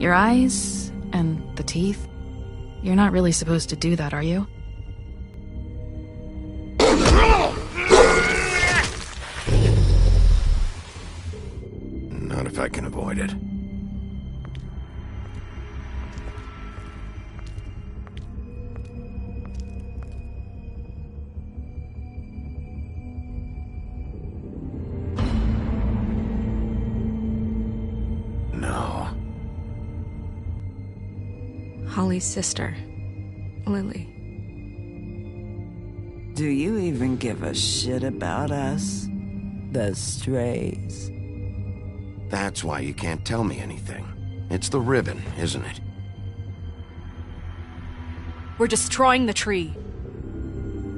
Your eyes and the teeth. You're not really supposed to do that, are you? Not if I can avoid it. No. Holly's sister, Lily. Do you even give a shit about us? The strays. That's why you can't tell me anything. It's the ribbon, isn't it? We're destroying the tree.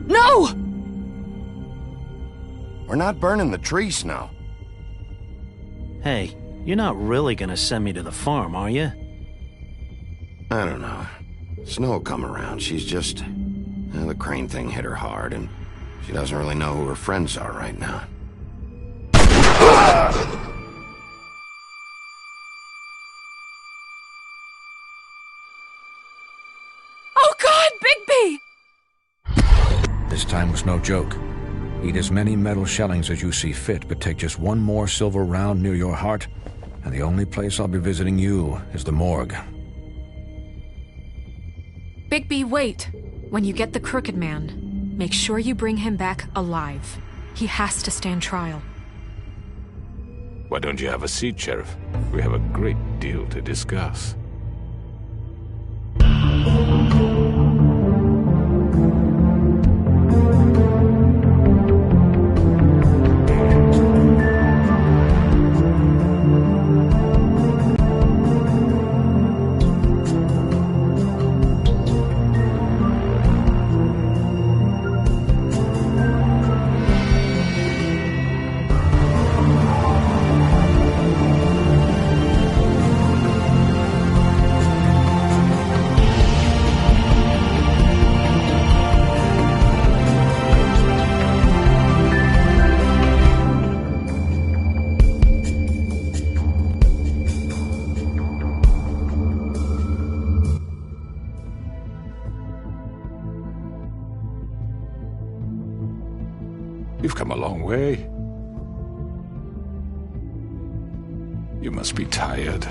No! We're not burning the tree, Snow. Hey, you're not really gonna send me to the farm, are you? I don't know. Snow come around, she's just... the crane thing hit her hard, and she doesn't really know who her friends are right now. Oh God, Bigby! This time was no joke. Eat as many metal shellings as you see fit, but take just one more silver round near your heart, and the only place I'll be visiting you is the morgue. Bigby, wait. When you get the Crooked Man, make sure you bring him back alive. He has to stand trial. Why don't you have a seat, Sheriff? We have a great deal to discuss. You've come a long way. You must be tired.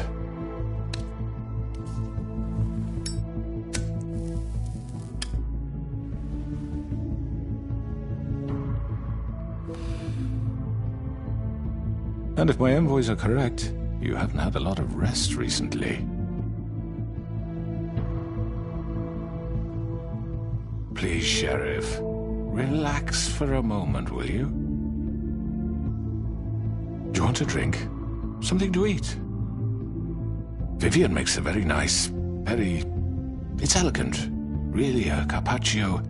And if my envoys are correct, you haven't had a lot of rest recently. Please, Sheriff. Relax for a moment, will you? Do you want a drink? Something to eat? Vivian makes a very nice, it's elegant. Really a carpaccio.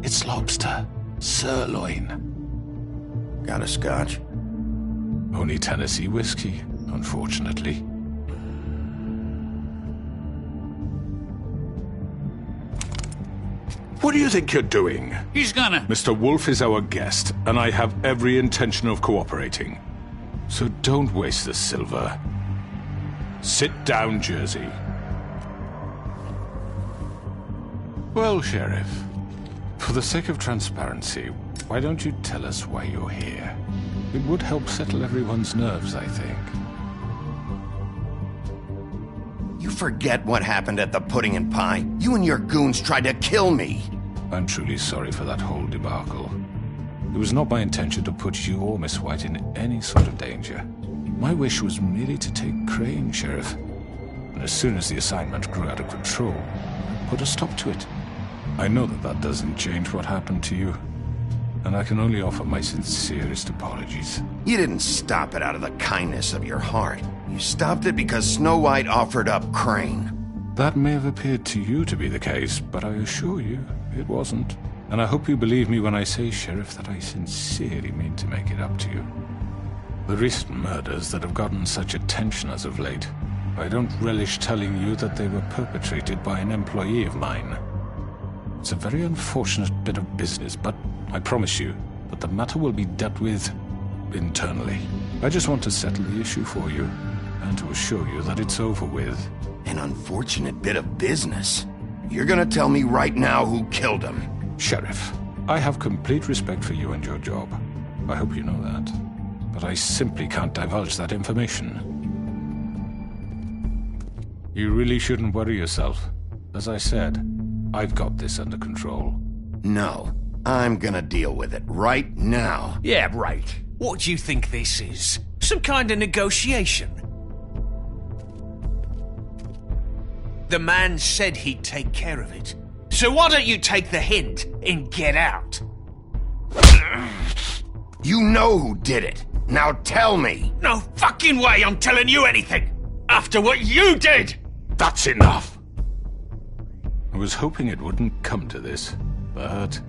It's lobster. Sirloin. Got a scotch? Only Tennessee whiskey, unfortunately. What do you think you're doing? He's gonna... Mr. Wolf is our guest, and I have every intention of cooperating. So don't waste the silver. Sit down, Jersey. Well, Sheriff, for the sake of transparency, why don't you tell us why you're here? It would help settle everyone's nerves, I think. You forget what happened at the Pudding and Pie. You and your goons tried to kill me. I'm truly sorry for that whole debacle. It was not my intention to put you or Miss White in any sort of danger. My wish was merely to take Crane, Sheriff. And as soon as the assignment grew out of control, I put a stop to it. I know that that doesn't change what happened to you, and I can only offer my sincerest apologies. You didn't stop it out of the kindness of your heart. You stopped it because Snow White offered up Crane. That may have appeared to you to be the case, but I assure you, it wasn't. And I hope you believe me when I say, Sheriff, that I sincerely mean to make it up to you. The recent murders that have gotten such attention as of late, I don't relish telling you that they were perpetrated by an employee of mine. It's a very unfortunate bit of business, but I promise you that the matter will be dealt with internally. I just want to settle the issue for you. and to assure you that it's over with. An unfortunate bit of business. You're gonna tell me right now who killed him? Sheriff, I have complete respect for you and your job. I hope you know that. But I simply can't divulge that information. You really shouldn't worry yourself. As I said, I've got this under control. No, I'm gonna deal with it right now. Yeah, right. What do you think this is? Some kind of negotiation? The man said he'd take care of it. So why don't you take the hint and get out? You know who did it. Now tell me. No fucking way I'm telling you anything! After what you did! That's enough! I was hoping it wouldn't come to this, but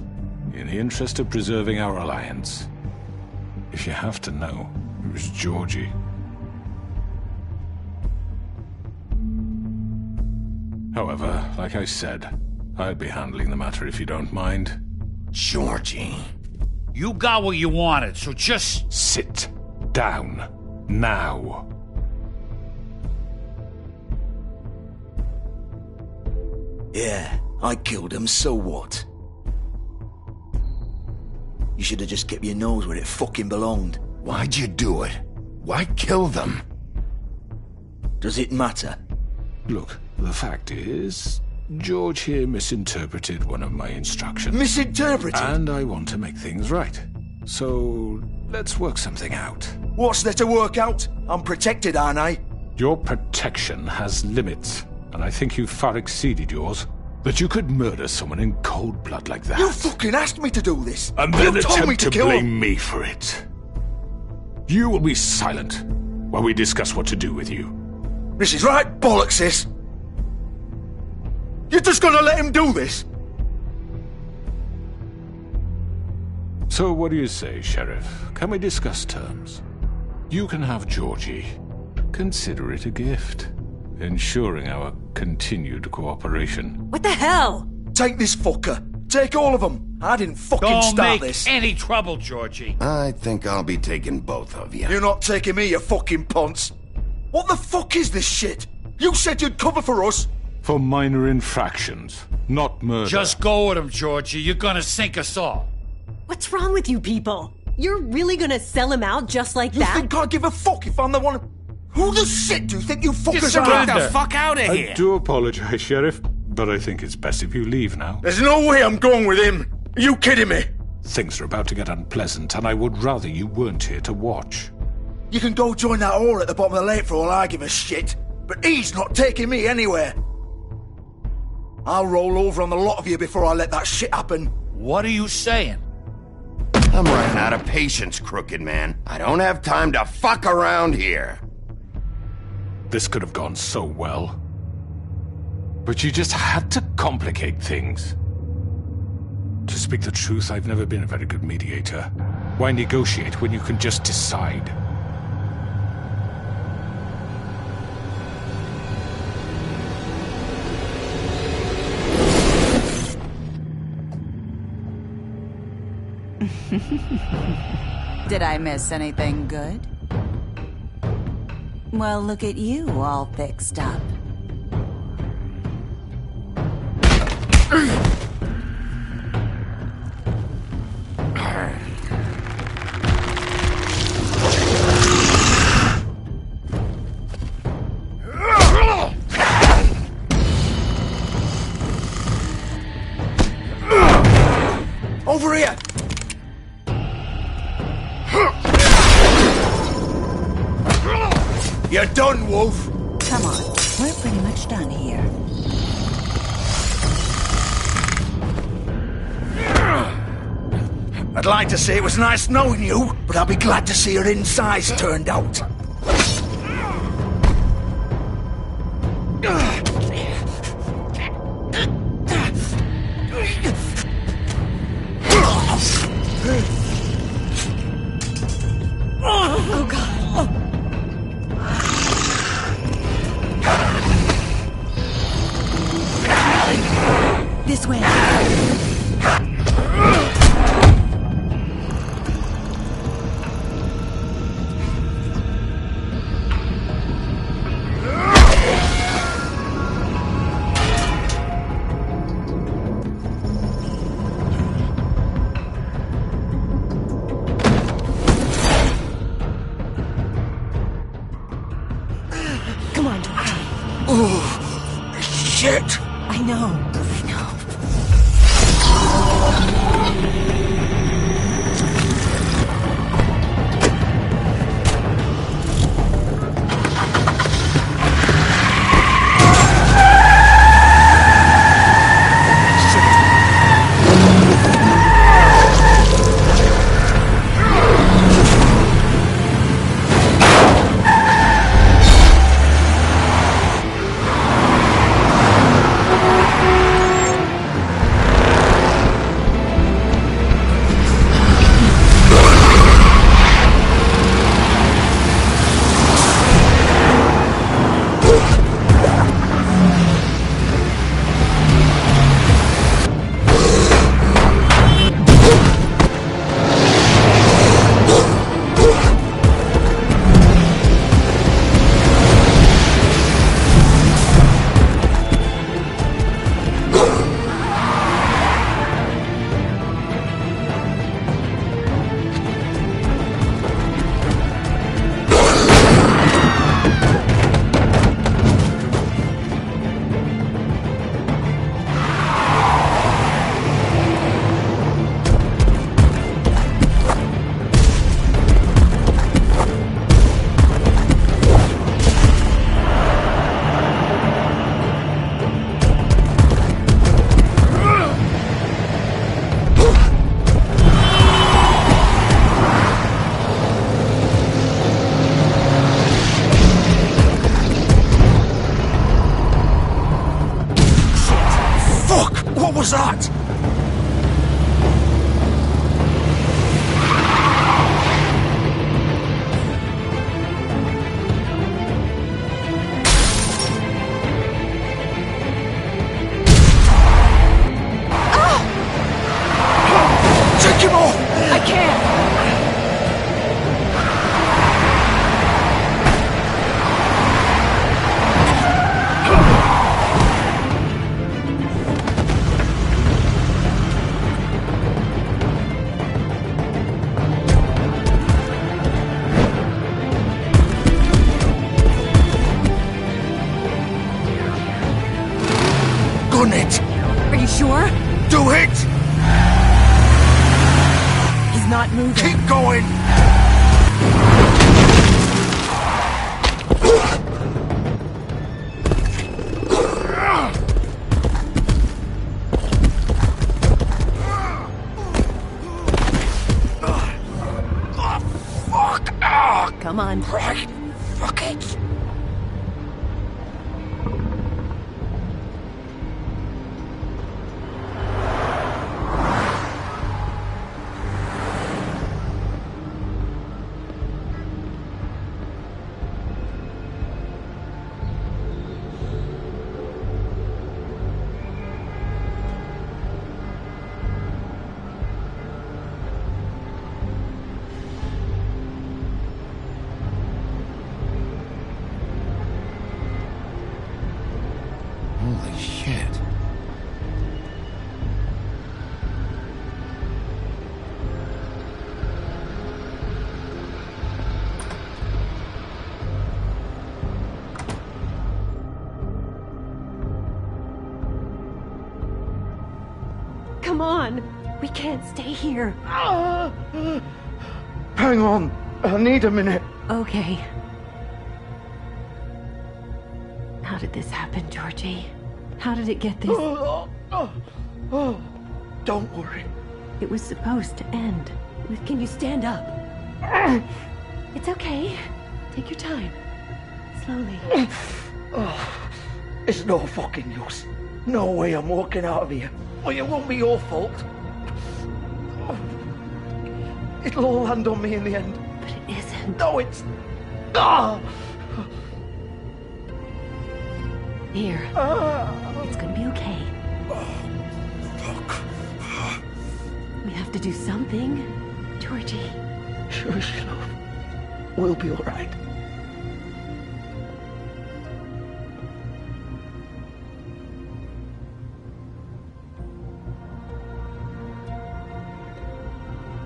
in the interest of preserving our alliance, if you have to know, it was Georgie. However, like I said, I'll be handling the matter if you don't mind. Georgie. You got what you wanted, so just... Sit down. Now. Yeah, I killed him, so what? You should have just kept your nose where it fucking belonged. Why'd you do it? Why kill them? Does it matter? Look, the fact is, George here misinterpreted one of my instructions. Misinterpreted? And I want to make things right. So, let's work something out. What's there to work out? I'm protected, aren't I? Your protection has limits, and I think you've far exceeded yours. That you could murder someone in cold blood like that. You fucking asked me to do this! And then you told me attempt to kill blame him. me for it. You will be silent while we discuss what to do with you. This is right bollocks, sis! You're just gonna let him do this? So what do you say, Sheriff? Can we discuss terms? You can have Georgie. Consider it a gift, ensuring our continued cooperation. What the hell? Take this fucker. Take all of them. I didn't fucking Don't start make this. any trouble, Georgie. I think I'll be taking both of you. You're not taking me, you fucking ponce. What the fuck is this shit? You said you'd cover for us. For minor infractions, not murder. Just go with him, Georgie. You're gonna sink us all. What's wrong with you people? You're really gonna sell him out just like You that? think I give a fuck if I'm the one? Who the shit do you think you fuckers surrender. are? Get the fuck out of here. I do apologize, Sheriff, but I think it's best if you leave now. There's no way I'm going with him. Are you kidding me? Things are about to get unpleasant, and I would rather you weren't here to watch. You can go join that whore at the bottom of the lake for all I give a shit. But he's not taking me anywhere. I'll roll over on the lot of you before I let that shit happen. What are you saying? I'm running out of patience, crooked man. I don't have time to fuck around here. This could have gone so well. But you just had to complicate things. To speak the truth, I've never been a very good mediator. Why negotiate when you can just decide? Did I miss anything good? Well, look at you, all fixed up. Over here! You're done, Wolf! Come on, we're pretty much done here. I'd like to say it was nice knowing you, but I'll be glad to see your insides turned out. Oh, God. This way. Oh, shit! I know. What was that? Take him off! I can't! Gun it! Are you sure? Do it! He's not moving. Keep going! Come on. Right. Fuck it. Holy shit. Come on. We can't stay here. Hang on. I need a minute. Okay. How did this happen, Georgie? How did it get this? Don't worry. It was supposed to end. Can you stand up? It's okay. Take your time. Slowly. It's no fucking use. No way I'm walking out of here. Well, it won't be your fault. It'll all land on me in the end. But it isn't. No, it's... Ah! Here. It's gonna be okay. Fuck. We have to do something. Georgie. Shush, love. We'll be all right.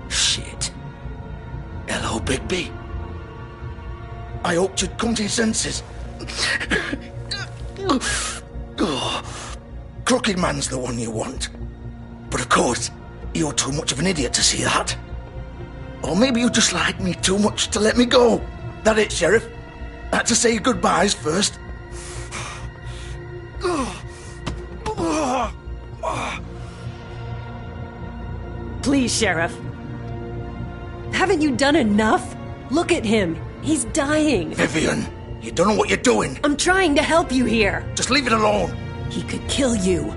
Shit. Hello, Bigby. I hoped you'd come to your senses. Crooked Man's the one you want. But of course, you're too much of an idiot to see that. Or maybe you just like me too much to let me go. That it, Sheriff? I had to say goodbyes first. Please, Sheriff. Haven't you done enough? Look at him. He's dying. Vivian, you don't know what you're doing. I'm trying to help you here. Just leave it alone. He could kill you.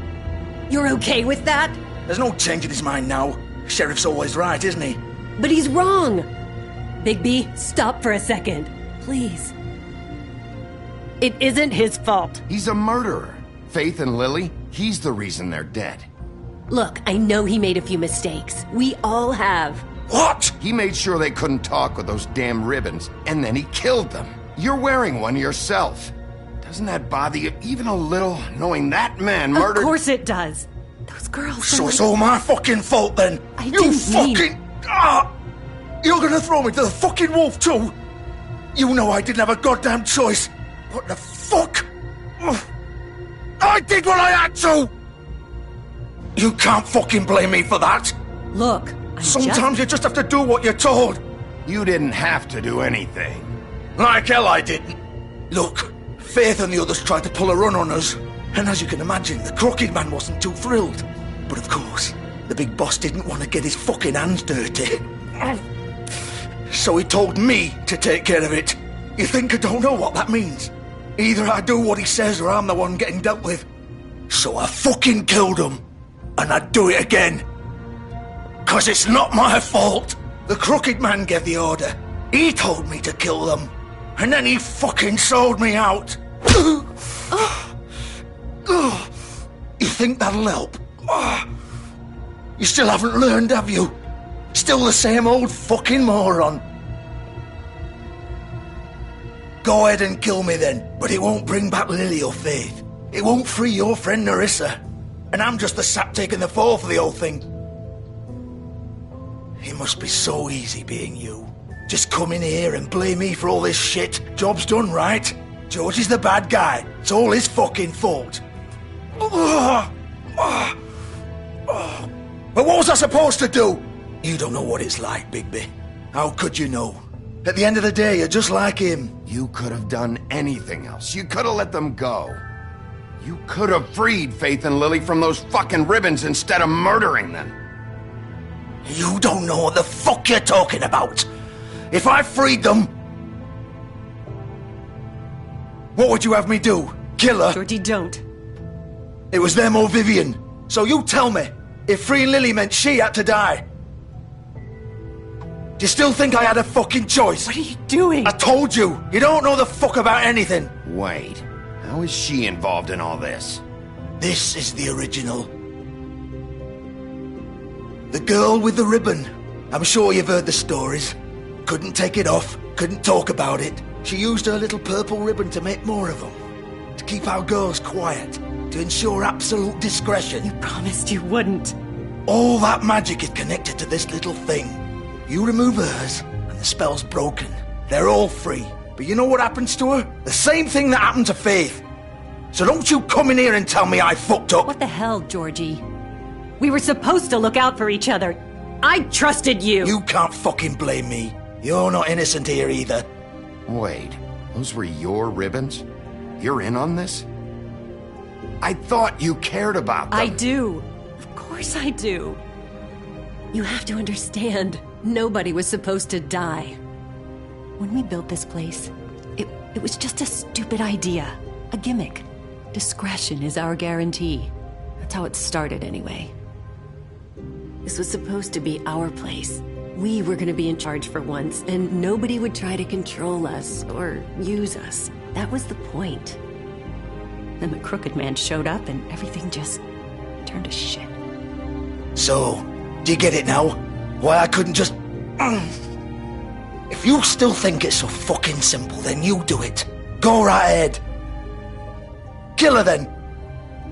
You're okay with that? There's no change in his mind now. Sheriff's always right, isn't he? But he's wrong. Bigby, stop for a second. Please. It isn't his fault. He's a murderer. Faith and Lily, he's the reason they're dead. Look, I know he made a few mistakes. We all have. What? He made sure they couldn't talk with those damn ribbons, and then he killed them. You're wearing one yourself. Doesn't that bother you even a little, knowing that man murdered— Of course it does. Those girls— So it's all my fucking fault then? You fucking— You're gonna throw me to the fucking wolf too? You know I didn't have a goddamn choice. What the fuck? I did what I had to! You can't fucking blame me for that. Look, sometimes you just have to do what you're told. You didn't have to do anything. Like hell I didn't. Look, Faith and the others tried to pull a run on us. And as you can imagine, the Crooked Man wasn't too thrilled. But of course, the big boss didn't want to get his fucking hands dirty. So he told me to take care of it. You think I don't know what that means? Either I do what he says or I'm the one getting dealt with. So I fucking killed him. And I'd do it again. 'Cause it's not my fault. The Crooked Man gave the order. He told me to kill them. And then he fucking sold me out. You think that'll help? You still haven't learned, have you? Still the same old fucking moron. Go ahead and kill me then, but it won't bring back Lily or Faith. It won't free your friend Nerissa. And I'm just the sap taking the fall for the whole thing. It must be so easy being you. Just come in here and blame me for all this shit. Job's done, right? George is the bad guy. It's all his fucking fault. But what was I supposed to do? You don't know what it's like, Bigby. How could you know? At the end of the day, you're just like him. You could have done anything else. You could have let them go. You could have freed Faith and Lily from those fucking ribbons instead of murdering them. You don't know what the fuck you're talking about. If I freed them, what would you have me do? Kill her? Georgie, don't. It was them or Vivian. So you tell me, if freeing Lily meant she had to die, do you still think I had a fucking choice? What are you doing? I told you, you don't know the fuck about anything. Wait, how is she involved in all this? This is the original. The girl with the ribbon. I'm sure you've heard the stories. Couldn't take it off, couldn't talk about it. She used her little purple ribbon to make more of them. To keep our girls quiet. To ensure absolute discretion. You promised you wouldn't. All that magic is connected to this little thing. You remove hers, and the spell's broken. They're all free. But you know what happens to her? The same thing that happened to Faith. So don't you come in here and tell me I fucked up. What the hell, Georgie? We were supposed to look out for each other. I trusted you. You can't fucking blame me. You're not innocent here either. Wait, those were your ribbons? You're in on this? I thought you cared about them. I do. Of course I do. You have to understand, nobody was supposed to die. When we built this place, it was just a stupid idea. A gimmick. Discretion is our guarantee. That's how it started anyway. This was supposed to be our place. We were gonna be in charge for once, and nobody would try to control us or use us. That was the point. Then the Crooked Man showed up and everything just turned to shit. So, do you get it now? Why I couldn't just... If you still think it's so fucking simple, then you do it. Go right ahead. Kill her then.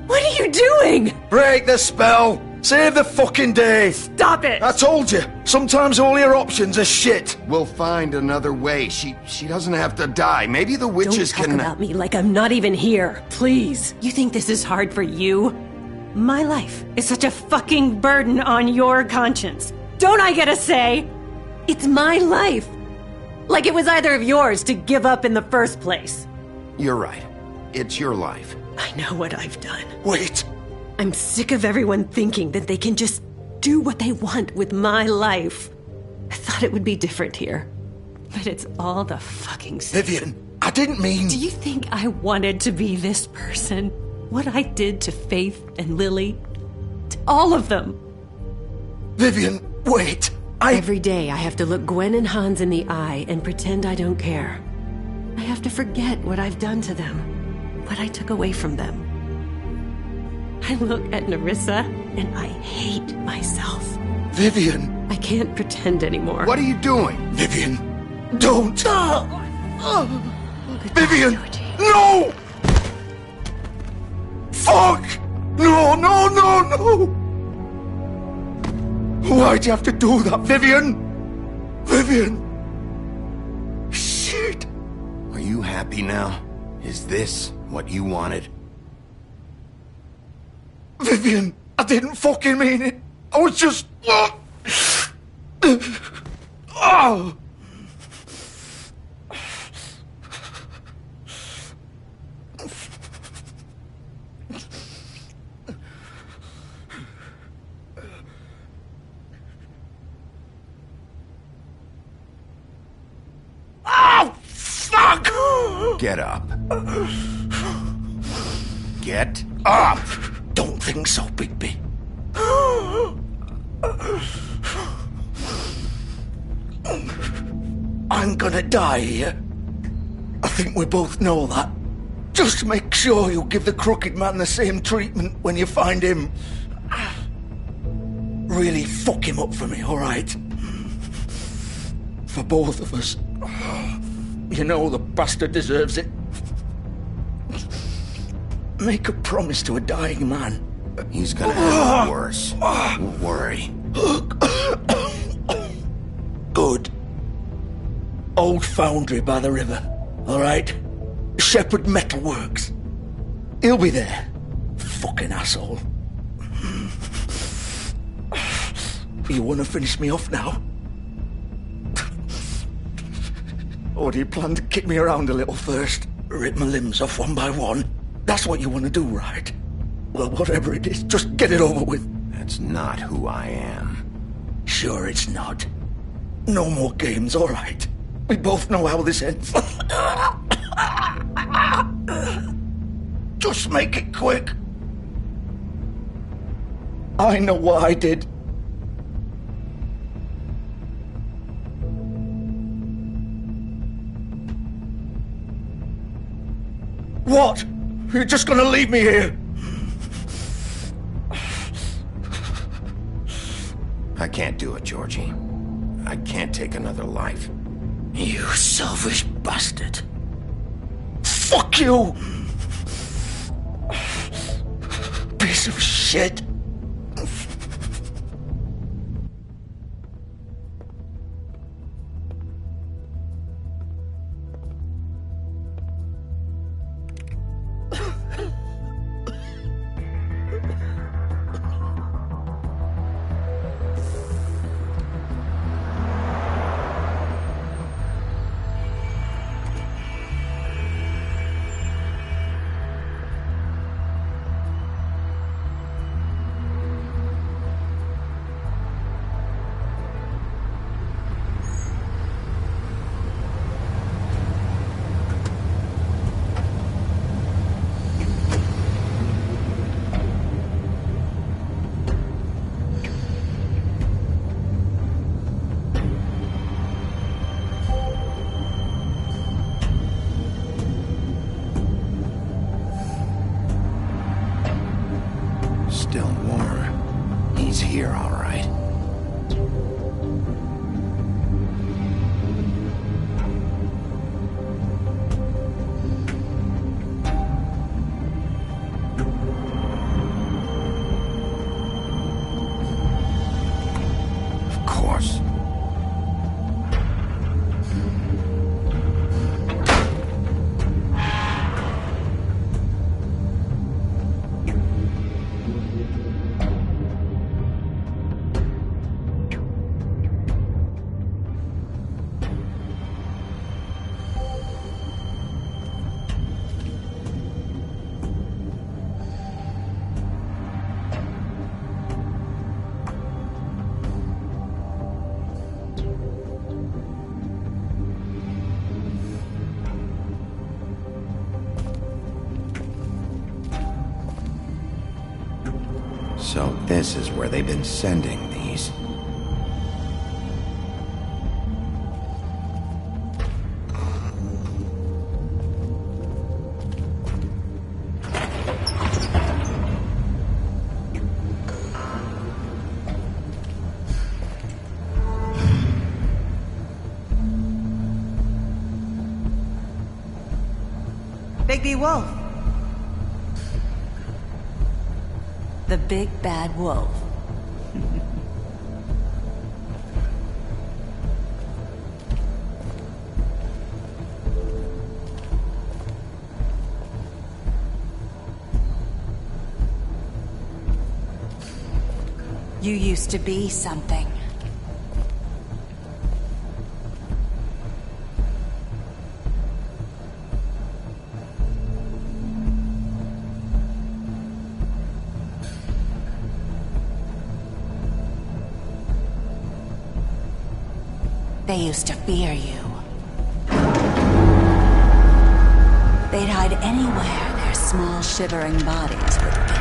What are you doing? Break the spell. Save the fucking day! Stop it! I told you, sometimes all your options are shit. We'll find another way. She doesn't have to die. Maybe the witches Don't talk can... about me like I'm not even here. Please. You think this is hard for you? My life is such a fucking burden on your conscience. Don't I get a say? It's my life. Like it was either of yours to give up in the first place. You're right. It's your life. I know what I've done. Wait. I'm sick of everyone thinking that they can just do what they want with my life. I thought it would be different here. But it's all the fucking same. Vivian, I didn't mean... Do you think I wanted to be this person? What I did to Faith and Lily? To all of them? Vivian, wait. Every day I have to look Gwen and Hans in the eye and pretend I don't care. I have to forget what I've done to them. What I took away from them. I look at Nerissa and I hate myself. Vivian. I can't pretend anymore. What are you doing? Vivian, don't. Vivian, no! Fuck! No, no, no, no! Why'd you have to do that, Vivian? Vivian! Shit! Are you happy now? Is this what you wanted? Vivian, I didn't fucking mean it. I was just... Oh. Oh, fuck! Get up. Get up! Don't think so, Bigby. I'm gonna die here. I think we both know that. Just make sure you give the crooked man the same treatment when you find him. Really fuck him up for me, alright? For both of us. You know the bastard deserves it. Make a promise to a dying man. He's gonna have it worse. Don't worry. Good. Old foundry by the river, alright? Shepherd Metalworks. He'll be there. Fucking asshole. You want to finish me off now? Or do you plan to kick me around a little first? Rip my limbs off one by one? That's what you want to do, right? Well, whatever it is, just get it over with. That's not who I am. Sure it's not. No more games, all right? We both know how this ends. Just make it quick. I know what I did. What? You're just gonna leave me here? I can't do it, Georgie. I can't take another life. You selfish bastard. Fuck you! Piece of shit. Still warm. He's here, all right. So this is where they've been sending these. Bigby Wolf. The big bad wolf. You used to be something. They used to fear you. They'd hide anywhere their small, shivering bodies would fit.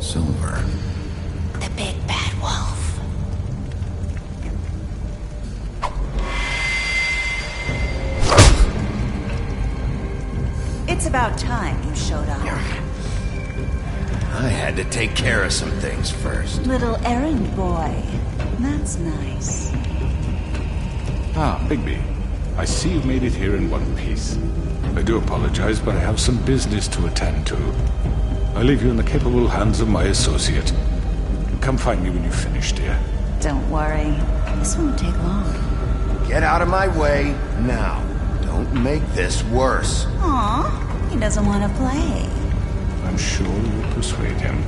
Silver. The big bad wolf. It's about time you showed up. I had to take care of some things first. Little errand boy. That's nice. Ah, Bigby. I see you've made it here in one piece. I do apologize, but I have some business to attend to. I leave you in the capable hands of my associate. Come find me when you've finished, dear. Don't worry. This won't take long. Get out of my way now. Don't make this worse. Aw, he doesn't want to play. I'm sure you'll persuade him.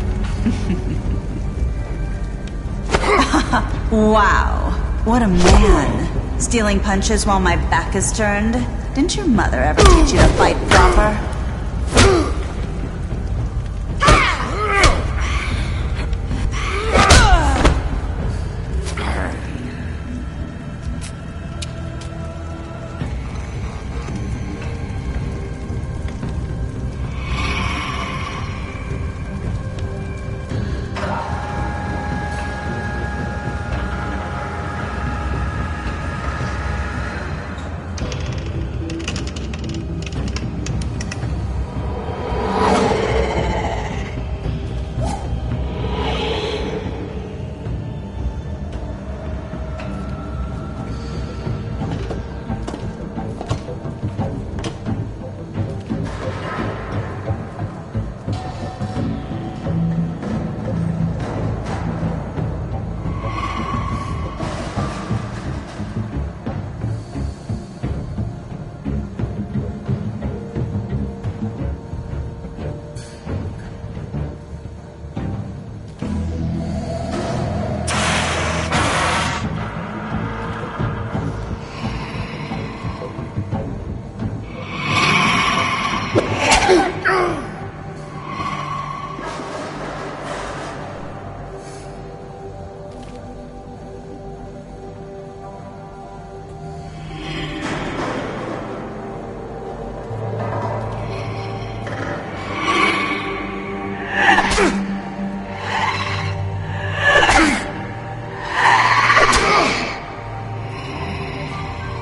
Wow, what a man. Stealing punches while my back is turned? Didn't your mother ever teach you to fight proper?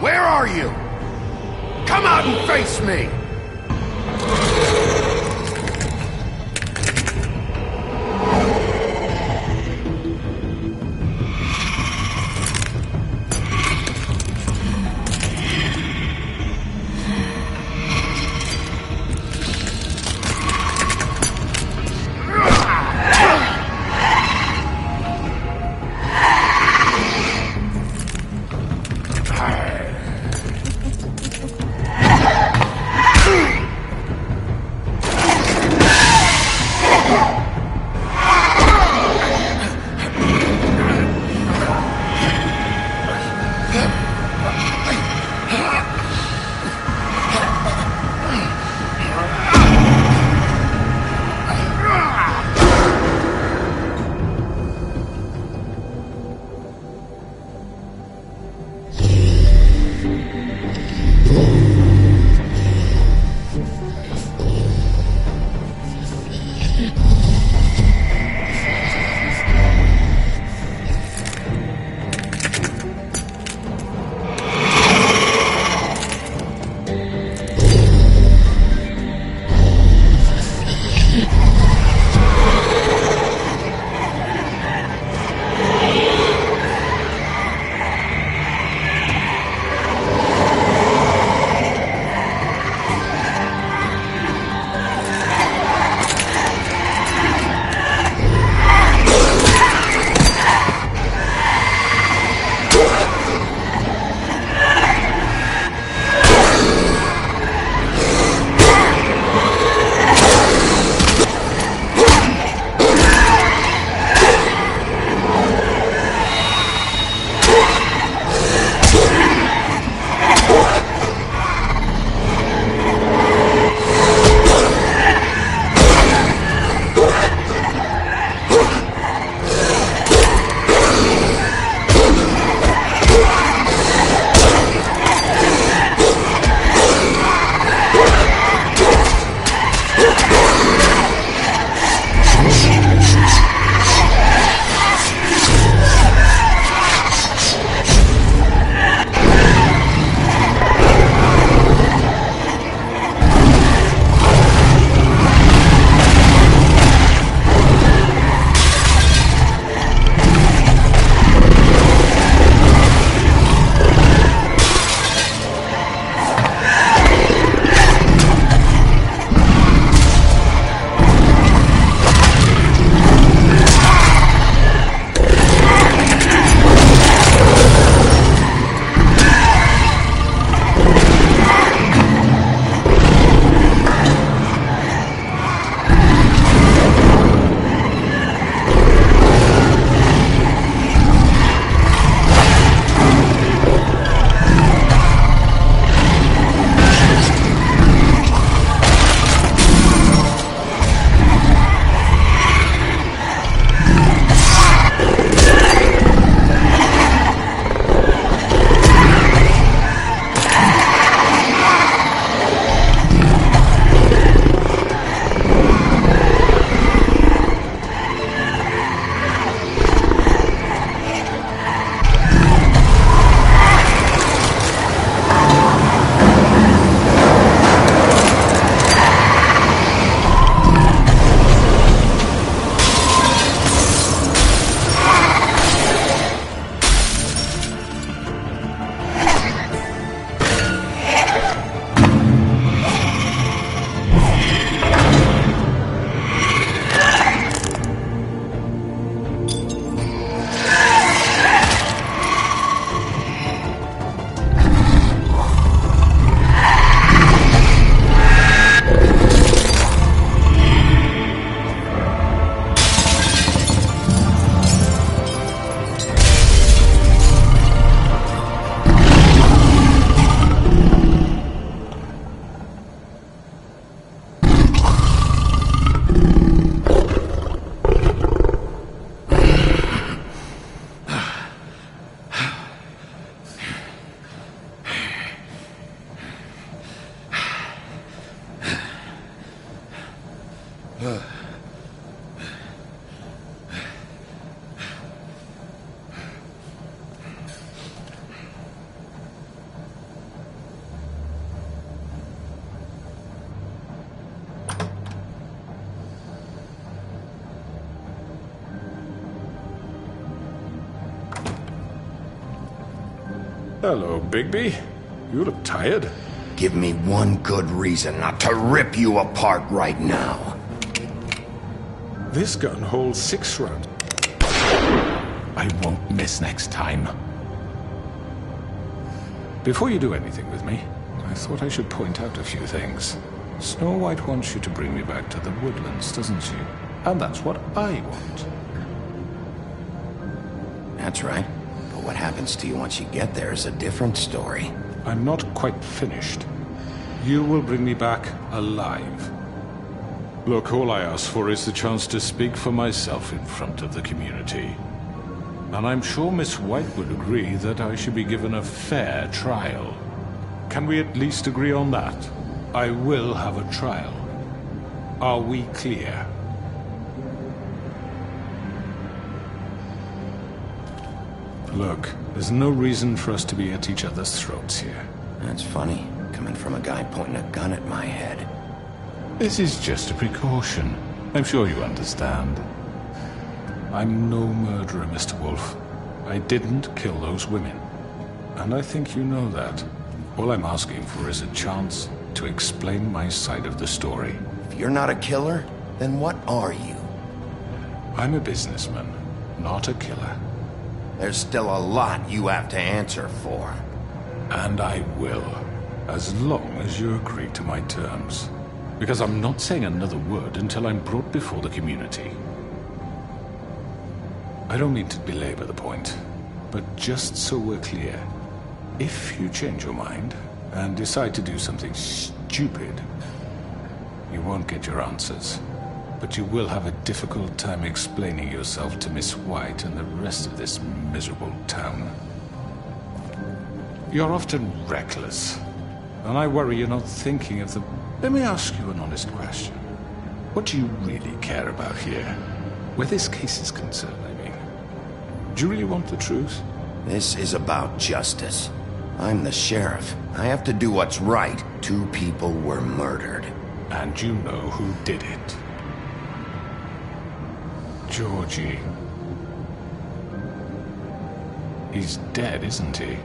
Where are you? Come out and face me! Hello, Bigby. You look tired. Give me one good reason not to rip you apart right now. This gun holds 6 rounds. I won't miss next time. Before you do anything with me, I thought I should point out a few things. Snow White wants you to bring me back to the woodlands, doesn't she? And that's what I want. That's right. But what happens to you once you get there is a different story. I'm not quite finished. You will bring me back alive. Look, all I ask for is the chance to speak for myself in front of the community. And I'm sure Miss White would agree that I should be given a fair trial. Can we at least agree on that? I will have a trial. Are we clear? Look, there's no reason for us to be at each other's throats here. That's funny, coming from a guy pointing a gun at my head. This is just a precaution. I'm sure you understand. I'm no murderer, Mr. Wolf. I didn't kill those women. And I think you know that. All I'm asking for is a chance to explain my side of the story. If you're not a killer, then what are you? I'm a businessman, not a killer. There's still a lot you have to answer for. And I will, as long as you agree to my terms. Because I'm not saying another word until I'm brought before the community. I don't mean to belabor the point, but just so we're clear, if you change your mind and decide to do something stupid, you won't get your answers. But you will have a difficult time explaining yourself to Miss White and the rest of this miserable town. You're often reckless, and I worry you're not thinking of the... Let me ask you an honest question. What do you really care about here? Where this case is concerned, I mean. Do you really want the truth? This is about justice. I'm the sheriff. I have to do what's right. 2 people were murdered. And you know who did it. Georgie. He's dead, isn't he?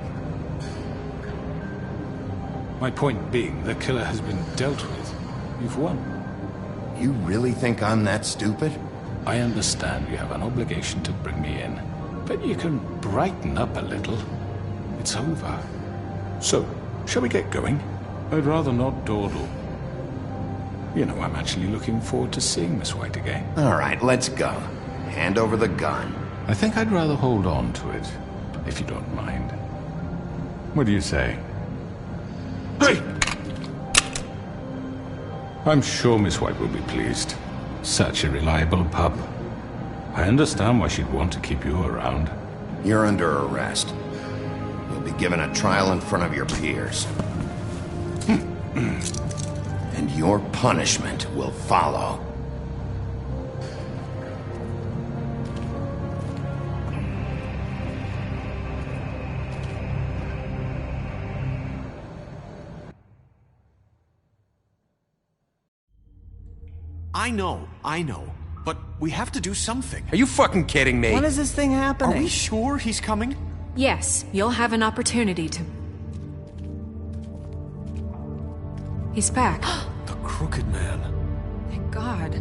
My point being, the killer has been dealt with. You've won. You really think I'm that stupid? I understand you have an obligation to bring me in, but you can brighten up a little. It's over. So, shall we get going? I'd rather not dawdle. You know, I'm actually looking forward to seeing Miss White again. All right, let's go. Hand over the gun. I think I'd rather hold on to it, if you don't mind. What do you say? Hey! I'm sure Miss White will be pleased. Such a reliable pup. I understand why she'd want to keep you around. You're under arrest. You'll be given a trial in front of your peers. And your punishment will follow. I know. But we have to do something. Are you fucking kidding me? When is this thing happening? Are we sure he's coming? Yes, you'll have an opportunity to... He's back. The Crooked Man. Thank God.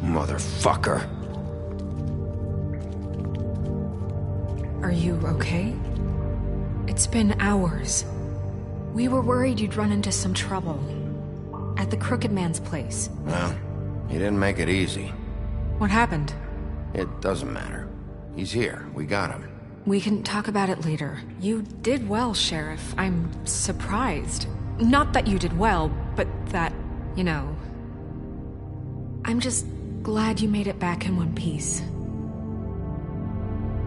Motherfucker. Are you okay? It's been hours. We were worried you'd run into some trouble. At the Crooked Man's place. Well, he didn't make it easy. What happened? It doesn't matter. He's here. We got him. We can talk about it later. You did well, Sheriff. I'm surprised. Not that you did well, but that, you know... I'm just glad you made it back in one piece.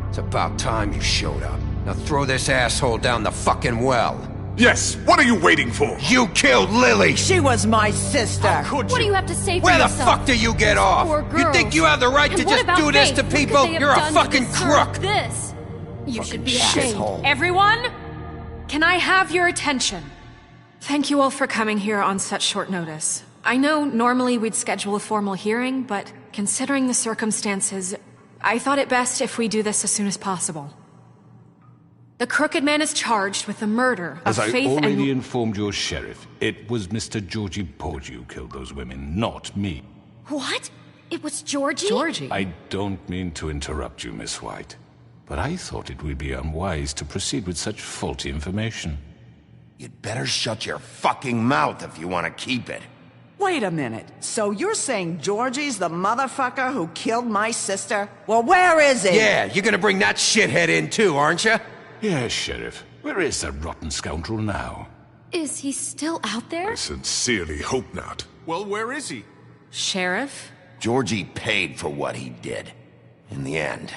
It's about time you showed up. Now throw this asshole down the fucking well. Yes, what are you waiting for? You killed Lily! She was my sister! What do you have to say for Where the yourself? fuck do you get off? Poor You girls. think you have the right And to what just about do this Faith? to What could people? they have You're a done to fucking deserve crook! This. You should be Hey, ashamed. everyone, can I have your attention? Thank you all for coming here on such short notice. I know normally we'd schedule a formal hearing, but considering the circumstances, I thought it best if we do this as soon as possible. The Crooked Man is charged with the murder of As I Faith already and... informed your sheriff, it was Mr. Georgie Porgy who killed those women, not me. What? It was Georgie? Georgie? I don't mean to interrupt you, Miss White, but I thought it would be unwise to proceed with such faulty information. You'd better shut your fucking mouth if you want to keep it. Wait a minute. So you're saying Georgie's the motherfucker who killed my sister? Well, where is he? Yeah, you're gonna bring that shithead in too, aren't you? Yes, Sheriff. Where is that rotten scoundrel now? Is he still out there? I sincerely hope not. Well, where is he? Sheriff? Georgie paid for what he did. In the end,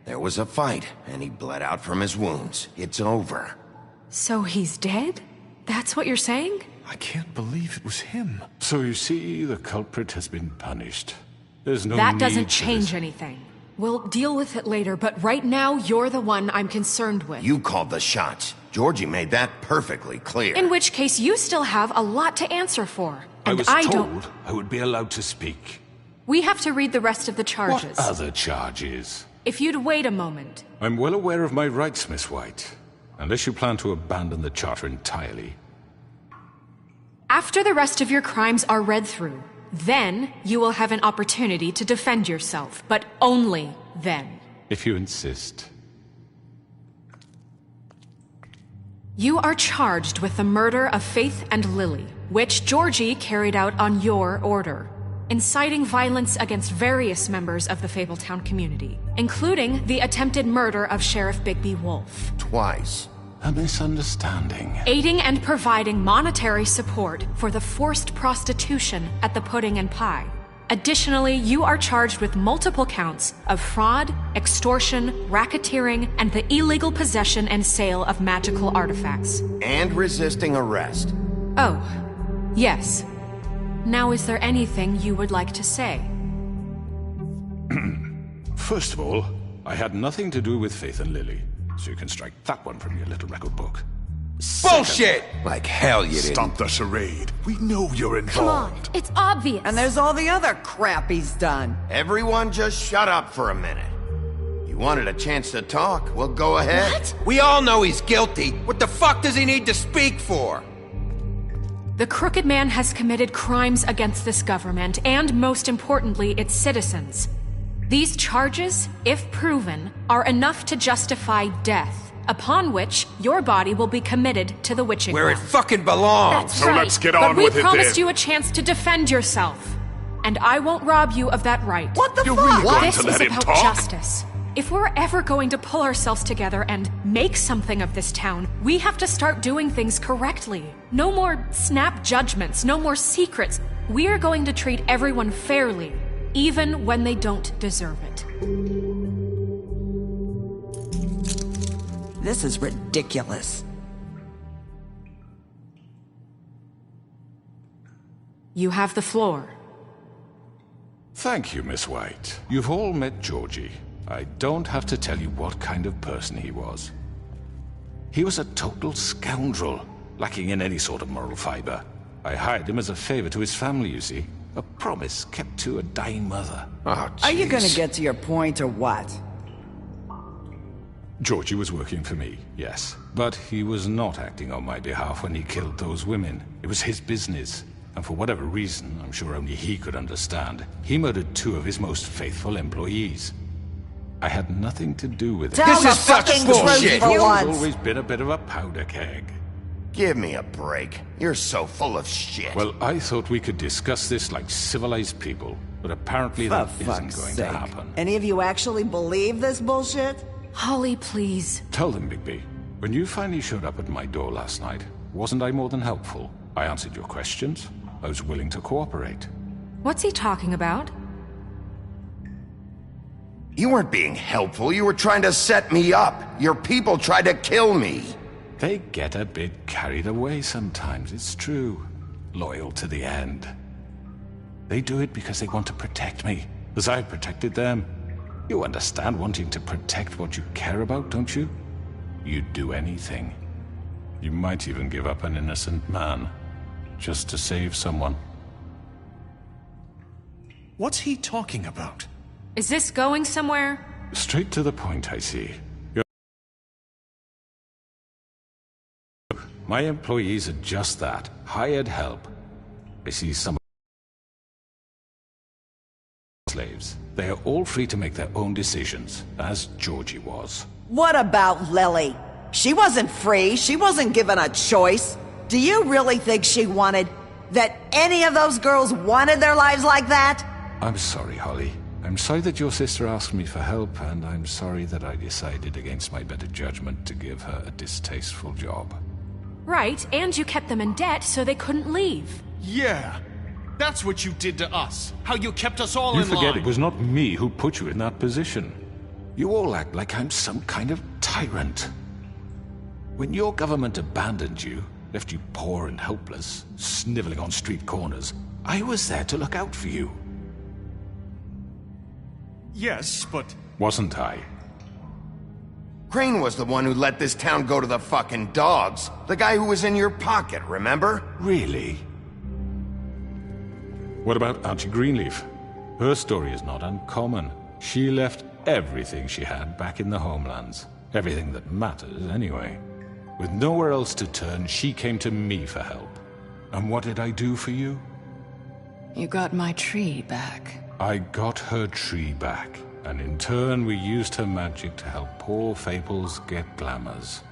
there was a fight, and he bled out from his wounds. It's over. So he's dead? That's what you're saying? I can't believe it was him. So you see, the culprit has been punished. There's no That need doesn't for change this. anything. We'll deal with it later, but right now, you're the one I'm concerned with. You called the shots. Georgie made that perfectly clear. In which case, you still have a lot to answer for. I And was don't... told I would be allowed to speak. We have to read the rest of the charges. What other charges? If you'd wait a moment. I'm well aware of my rights, Miss White. Unless you plan to abandon the charter entirely. After the rest of your crimes are read through, then you will have an opportunity to defend yourself, but only then. If you insist. You are charged with the murder of Faith and Lily, which Georgie carried out on your order, inciting violence against various members of the Fabletown community, including the attempted murder of Sheriff Bigby Wolf. Twice. A misunderstanding. Aiding and providing monetary support for the forced prostitution at the Pudding and Pie. Additionally, you are charged with multiple counts of fraud, extortion, racketeering, and the illegal possession and sale of magical artifacts. And resisting arrest. Oh, yes. Now, is there anything you would like to say? First of all, I had nothing to do with Faith and Lily, so you can strike that one from your little record book. Bullshit! Like hell you didn't. Stop the charade. We know you're Come on, involved. it's obvious. And there's all the other crap he's done. Everyone just shut up for a minute. You wanted a chance to talk? Well, go ahead. What? We all know he's guilty. What the fuck does he need to speak for? The Crooked Man has committed crimes against this government, and most importantly, its citizens. These charges, if proven, are enough to justify death, upon which your body will be committed to the witching Where it well. fucking belongs. That's So right. let's get But on we with it promised then. you a chance to defend yourself, and I won't rob you of that right. What the You're fuck? really going This to is let him about talk? justice. If we're ever going to pull ourselves together and make something of this town, we have to start doing things correctly. No more snap judgments, no more secrets. We're going to treat everyone fairly, even when they don't deserve it. This is ridiculous. You have the floor. Thank you, Miss White. You've all met Georgie. I don't have to tell you what kind of person he was. He was a total scoundrel, lacking in any sort of moral fiber. I hired him as a favor to his family, you see. A promise kept to a dying mother. Oh, Are you gonna jeez. get to your point or what? Georgie was working for me, yes. But he was not acting on my behalf when he killed those women. It was his business. And for whatever reason, I'm sure only he could understand, he murdered 2 of his most faithful employees. I had nothing to do with it. Tell This the is such fucking bullshit. truth for He's once. always been a bit of a powder keg. Give me a break. You're so full of shit. Well, I thought we could discuss this like civilized people, but apparently For that isn't fuck's going sake. to happen. Any of you actually believe this bullshit? Holly, please. Tell them, Bigby, when you finally showed up at my door last night, wasn't I more than helpful? I answered your questions. I was willing to cooperate. What's he talking about? You weren't being helpful. You were trying to set me up. Your people tried to kill me. They get a bit carried away sometimes, it's true. Loyal to the end. They do it because they want to protect me, as I've protected them. You understand wanting to protect what you care about, don't you? You'd do anything. You might even give up an innocent man, just to save someone. What's he talking about? Is this going somewhere? Straight to the point, I see. My employees are just that, hired help. I see some slaves. They are all free to make their own decisions, as Georgie was. What about Lily? She wasn't free. She wasn't given a choice. Do you really think she wanted... that any of those girls wanted their lives like that? I'm sorry, Holly. I'm sorry that your sister asked me for help, and I'm sorry that I decided against my better judgment to give her a distasteful job. Right, and you kept them in debt so they couldn't leave. Yeah, that's what you did to us. How you kept us all You in line. forget it was not me who put you in that position. You all act like I'm some kind of tyrant. When your government abandoned you, left you poor and helpless, sniveling on street corners, I was there to look out for you. Yes, but... Wasn't I? Crane was the one who let this town go to the fucking dogs. The guy who was in your pocket, remember? Really? What about Auntie Greenleaf? Her story is not uncommon. She left everything she had back in the homelands. Everything that matters, anyway. With nowhere else to turn, she came to me for help. And what did I do for you? You got my tree back. I got her tree back, and in turn we used her magic to help poor Fables get glamours.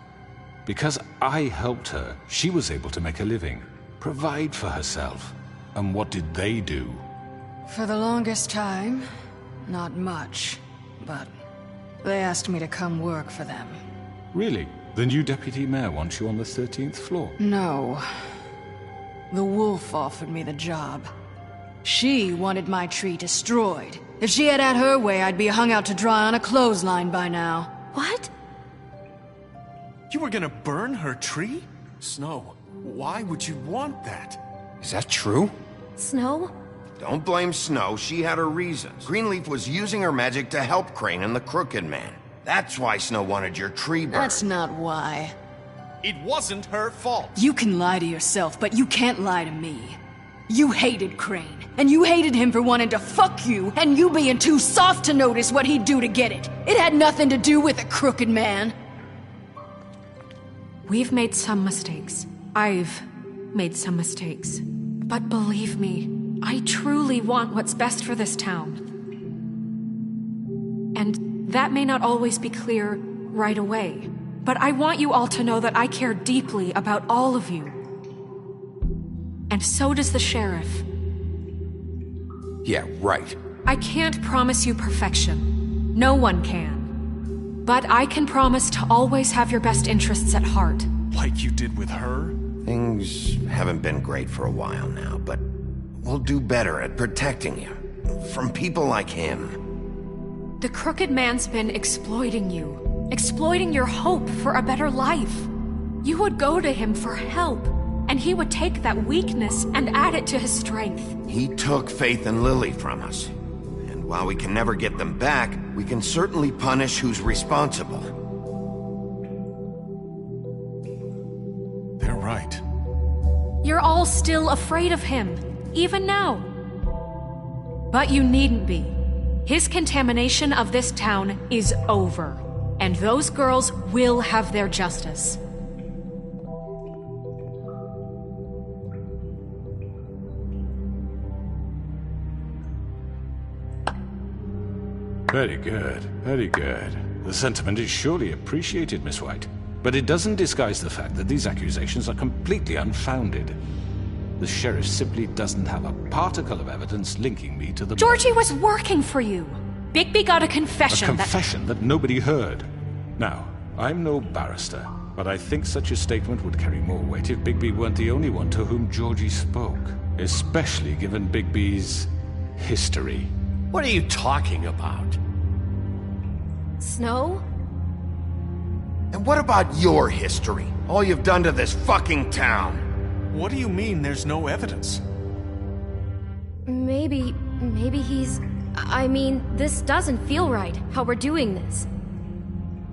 Because I helped her, she was able to make a living, provide for herself. And what did they do? For the longest time, not much, but they asked me to come work for them. Really? The new deputy mayor wants you on the 13th floor? No. The wolf offered me the job. She wanted my tree destroyed. If she had her way, I'd be hung out to dry on a clothesline by now. What? You were gonna burn her tree? Snow, why would you want that? Is that true? Snow? Don't blame Snow, she had her reasons. Greenleaf was using her magic to help Crane and the Crooked Man. That's why Snow wanted your tree burned. That's not why. It wasn't her fault. You can lie to yourself, but you can't lie to me. You hated Crane, and you hated him for wanting to fuck you, and you being too soft to notice what he'd do to get it. It had nothing to do with a Crooked Man. We've made some mistakes. I've made some mistakes. But believe me, I truly want what's best for this town. And that may not always be clear right away, but I want you all to know that I care deeply about all of you. And so does the sheriff. Yeah, right. I can't promise you perfection. No one can. But I can promise to always have your best interests at heart. Like you did with her? Things haven't been great for a while now, but we'll do better at protecting you. From people like him. The Crooked Man's been exploiting you. Exploiting your hope for a better life. You would go to him for help, and he would take that weakness and add it to his strength. He took Faith and Lily from us. And while we can never get them back, we can certainly punish who's responsible. They're right. You're all still afraid of him, even now. But you needn't be. His contamination of this town is over, and those girls will have their justice. Very good, very good. The sentiment is surely appreciated, Miss White. But it doesn't disguise the fact that these accusations are completely unfounded. The sheriff simply doesn't have a particle of evidence linking me to the... Georgie was working for you. Bigby got a confession A confession that nobody heard. Now, I'm no barrister, but I think such a statement would carry more weight if Bigby weren't the only one to whom Georgie spoke. Especially given Bigby's history. What are you talking about? Snow? And what about your history? All you've done to this fucking town? What do you mean there's no evidence? Maybe he's... I mean, this doesn't feel right, how we're doing this.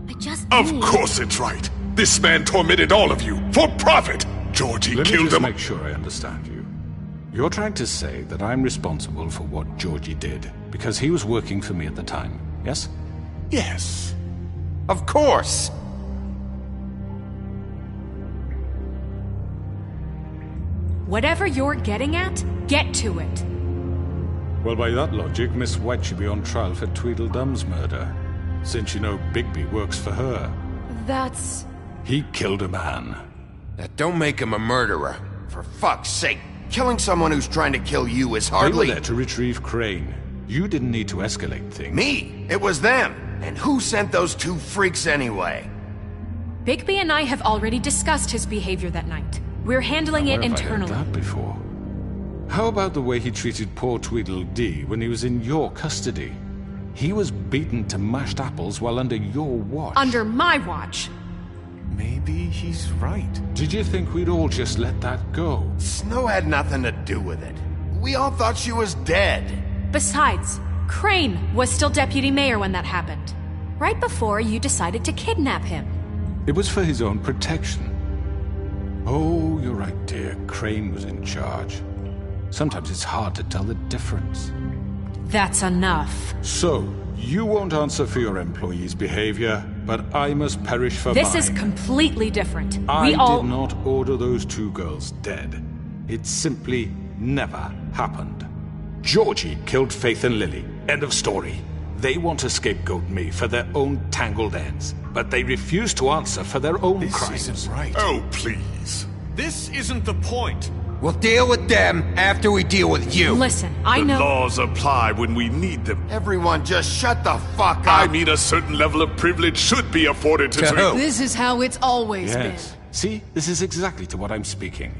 I just Of need... course it's right. This man tormented all of you, for profit! Georgie Let me killed just him. make sure I understand you. You're trying to say that I'm responsible for what Georgie did, because he was working for me at the time, yes? Yes. Of course! Whatever you're getting at, get to it. Well, by that logic, Miss White should be on trial for Tweedledum's murder, since you know Bigby works for her. That's... He killed a man. That don't make him a murderer. For fuck's sake, killing someone who's trying to kill you is They hardly... were there to retrieve Crane. You didn't need to escalate things. Me? It was them. And who sent those two freaks anyway? Bigby and I have already discussed his behavior that night. We're handling it Where have I heard internally. that before? How about the way he treated poor Tweedledee when he was in your custody? He was beaten to mashed apples while under your watch. Under my watch. Maybe he's right. Did you think we'd all just let that go? Snow had nothing to do with it. We all thought she was dead. Besides, Crane was still deputy mayor when that happened. Right before you decided to kidnap him. It was for his own protection. Oh, you're right, dear. Crane was in charge. Sometimes it's hard to tell the difference. That's enough. So, you won't answer for your employees' behavior, but I must perish for This mine. is completely different. I We all... did not order those two girls dead. It simply never happened. Georgie killed Faith and Lily. End of story. They want to scapegoat me for their own tangled ends, but they refuse to answer for their own crimes. This isn't right. Oh, please. This isn't the point. We'll deal with them after we deal with you. Listen, I The know... laws apply when we need them. Everyone just shut the fuck up. I mean, a certain level of privilege should be afforded to... This is how it's always Yes. See, this is exactly to what I'm speaking.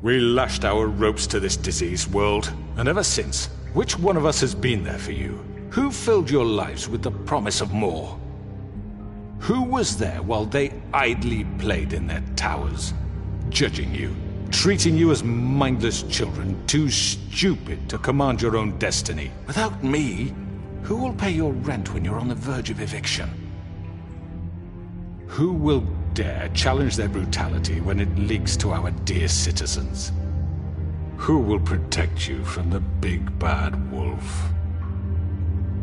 We lashed our ropes to this diseased world, and ever since, which one of us has been there for you? Who filled your lives with the promise of more? Who was there while they idly played in their towers, judging you, treating you as mindless children, too stupid to command your own destiny? Without me, who will pay your rent when you're on the verge of eviction? Who will dare challenge their brutality when it leaks to our dear citizens? Who will protect you from the big bad wolf?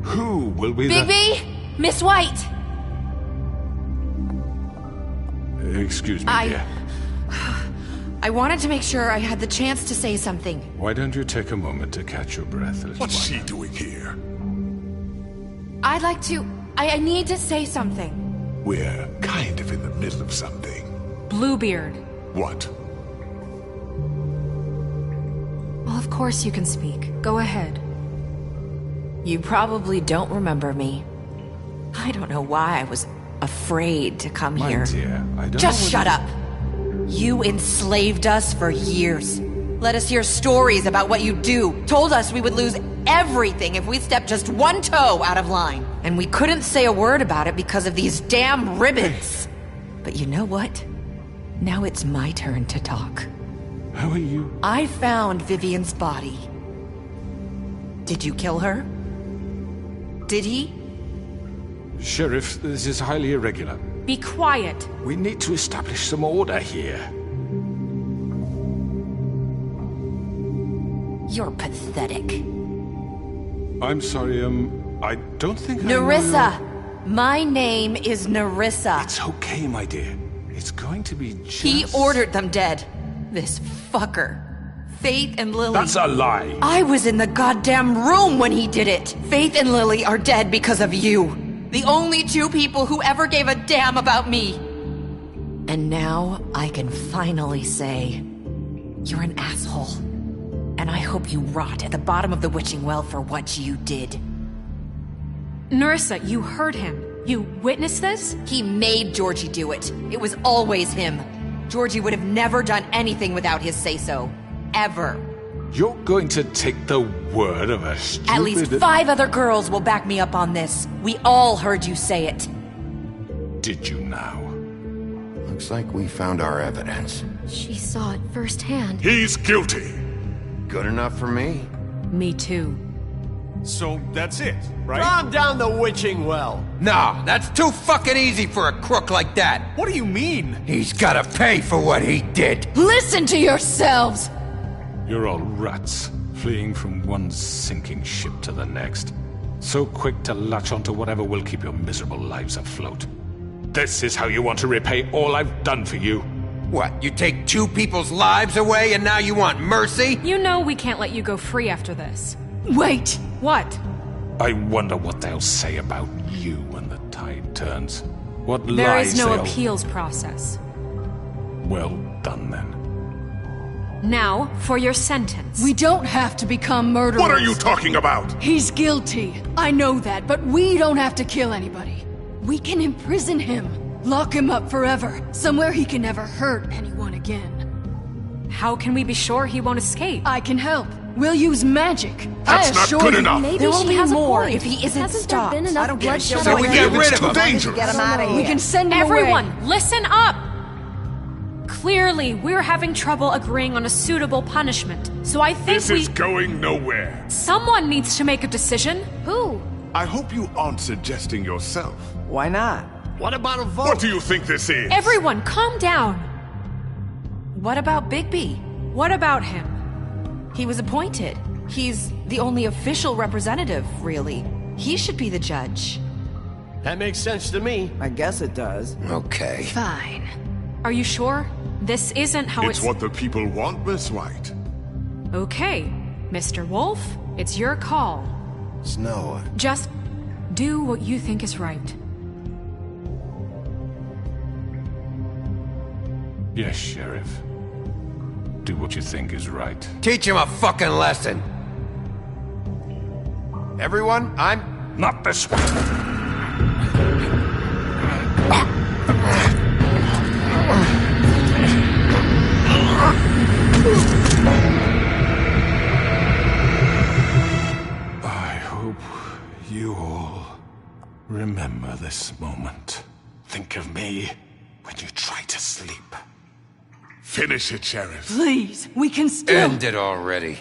Who will be Bigby! Miss White! Excuse me, dear. I wanted to make sure I had the chance to say something. Why don't you take a moment to catch your breath, little What's one? she doing here? I'd like to... I need to say something. We're kind of in the middle of something. Bluebeard. What? Well, of course you can speak. Go ahead. You probably don't remember me. I don't know why I was afraid to come My here. dear, I don't Just know shut what up. You enslaved us for years. Let us hear stories about what you do. Told us we would lose everything if we stepped just one toe out of line. And we couldn't say a word about it because of these damn ribbons. But you know what? Now it's my turn to talk. How are you? I found Vivian's body. Did you kill her? Did he? Sheriff, this is highly irregular. Be quiet. We need to establish some order here. You're pathetic. I'm sorry, I don't think I know Nerissa! your- My name is Nerissa. It's okay, my dear. It's going to be just... He ordered them dead. This fucker. Faith and Lily. That's a lie. I was in the goddamn room when he did it. Faith and Lily are dead because of you. The only two people who ever gave a damn about me. And now I can finally say, you're an asshole. And I hope you rot at the bottom of the witching well for what you did. Nerissa, you heard him. You witnessed this? He made Georgie do it. It was always him. Georgie would have never done anything without his say-so. Ever. You're going to take the word of a stupid... At least 5 other girls will back me up on this. We all heard you say it. Did you now? Looks like we found our evidence. She saw it firsthand. He's guilty. Good enough for me? Me too. So that's it, right? Calm down the witching well. No, that's too fucking easy for a crook like that. What do you mean? He's gotta pay for what he did. Listen to yourselves! You're all rats, fleeing from one sinking ship to the next. So quick to latch onto whatever will keep your miserable lives afloat. This is how you want to repay all I've done for you? What, you take two people's lives away and now you want mercy? You know we can't let you go free after this. Wait! What? I wonder what they'll say about you when the tide turns. What There lies is no they'll... appeals process. Well done, then. Now, for your sentence. We don't have to become murderers. What are you talking about? He's guilty. I know that, but we don't have to kill anybody. We can imprison him. Lock him up forever. Somewhere he can never hurt anyone again. How can we be sure he won't escape? I can help. We'll use magic. That's not good enough. Maybe There will she be has more a point. if he isn't Hasn't stopped. there been enough bloodshed? So we get rid of him. Too dangerous. Get him out of here. We can send him Everyone, away. listen up! Clearly, we're having trouble agreeing on a suitable punishment, so I think This is going nowhere. Someone needs to make a decision. Who? I hope you aren't suggesting yourself. Why not? What about a vote? What do you think this is? Everyone, calm down. What about Bigby? What about him? He was appointed. He's the only official representative, really. He should be the judge. That makes sense to me. I guess it does. Okay. Fine. Are you sure? This isn't how It's what the people want, Miss White. Okay, Mr. Wolf, it's your call. Snow. Just do what you think is right. Yes, Sheriff. Do what you think is right. Teach him a fucking lesson. Everyone, I'm... Not this way. I hope you all remember this moment. Think of me when you try to sleep. Finish it, Sheriff. Please, we can still... End it already.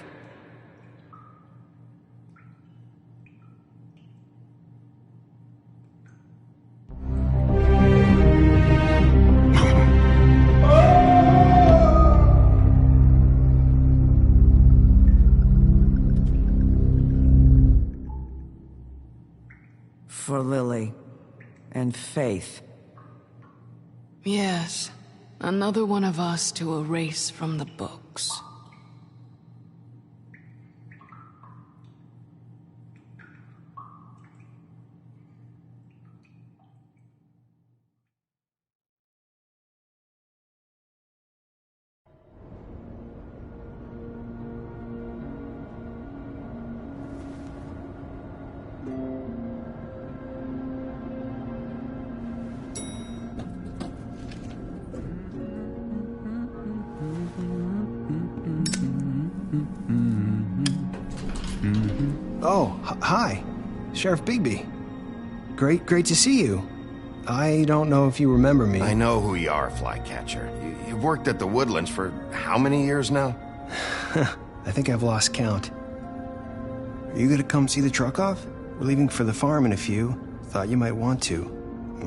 For Lily. And Faith. Yes. Another one of us to erase from the books. Oh, hi. Sheriff Bigby. Great to see you. I don't know if you remember me. I know who you are, Flycatcher. You've worked at the Woodlands for how many years now? I think I've lost count. Are you gonna come see the truck off? We're leaving for the farm in a few. Thought you might want to.